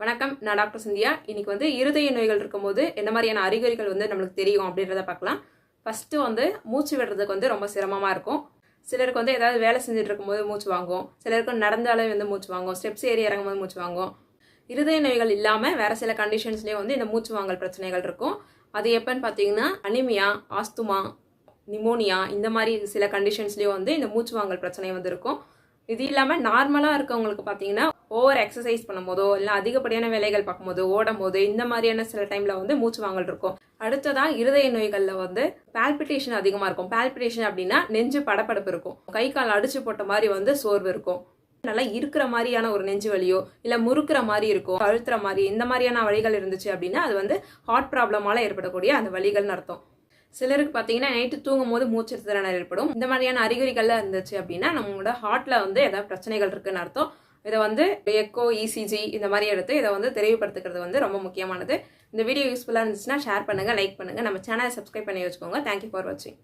வணக்கம், நான் டாக்டர் சிந்தியா. இன்னைக்கு இருதய நோய்கள் இருக்கும்போது என்ன மாதிரியான அறிகுறிகள் நம்மளுக்கு தெரியும் அப்படின்றத பார்க்கலாம். ஃபர்ஸ்ட் மூச்சு விடுறதுக்கு ரொம்ப சிரமமா இருக்கும். சிலருக்கு ஏதாவது வேலை செஞ்சுட்டு இருக்கும்போது மூச்சு வாங்கும். சிலருக்கு நடந்தாலே மூச்சு வாங்கும். ஸ்டெப்ஸ் ஏறி இறங்கும்போது மூச்சு வாங்கும். இருதய நோய்கள் இல்லாமல் வேற சில கண்டிஷன்ஸ்லேயே இந்த மூச்சு வாங்கல் பிரச்சனைகள் இருக்கும். அது எப்பன்னு பார்த்தீங்கன்னா அனிமியா, ஆஸ்துமா, நிமோனியா இந்த மாதிரி சில கண்டிஷன்ஸ்லேயும் இந்த மூச்சு வாங்கல் பிரச்சனை இருக்கும். இது இல்லாமல் நார்மலாக இருக்கவங்களுக்கு பார்த்தீங்கன்னா ஓவர் எக்ஸசைஸ் பண்ணும்போதோ இல்லை அதிகப்படியான வேலைகள் பார்க்கும்போது ஓடும் போது இந்த மாதிரியான சில டைமில் மூச்சு வாங்கல் இருக்கும். அடுத்ததான் இருதய நோய்களில் பால்பிட்டேஷன் அதிகமாக இருக்கும். பால்பிட்டேஷன் அப்படின்னா நெஞ்சு படப்படப்பு இருக்கும். கை கால் அடிச்சு போட்ட மாதிரி சோர்வு இருக்கும். நல்லா இருக்கிற மாதிரியான ஒரு நெஞ்சு வலியோ இல்லை முறுக்கிற மாதிரி இருக்கும், அழுத்துற மாதிரி இந்த மாதிரியான வலிகள் இருந்துச்சு அப்படின்னா அது ஹார்ட் ப்ராப்ளமால ஏற்படக்கூடிய அந்த வலிகள்னு அர்த்தம். சிலருக்கு பார்த்தீங்கன்னா நைட்டு தூங்கும் போது மூச்சு திணறல் ஏற்படும். இந்த மாதிரியான அறிகுறிகள்லாம் இருந்துச்சு அப்படின்னா நம்மளோட ஹார்ட்ல ஏதாவது பிரச்சனைகள் இருக்குன்னு அர்த்தம். இதை எக்கோ, இசிஜி இந்த மாதிரி எடுத்து இதை தெளிவுபடுத்துக்கிறது ரொம்ப முக்கியமானது. இந்த வீடியோ யூஸ்ஃபுல்லாக இருந்துச்சுன்னா ஷேர் பண்ணுங்க, லைக் பண்ணுங்க, நம்ம சேனலை சப்ஸ்கிரைப் பண்ணி வச்சுக்கோங்க. தேங்க்யூ ஃபார் வாட்சிங்.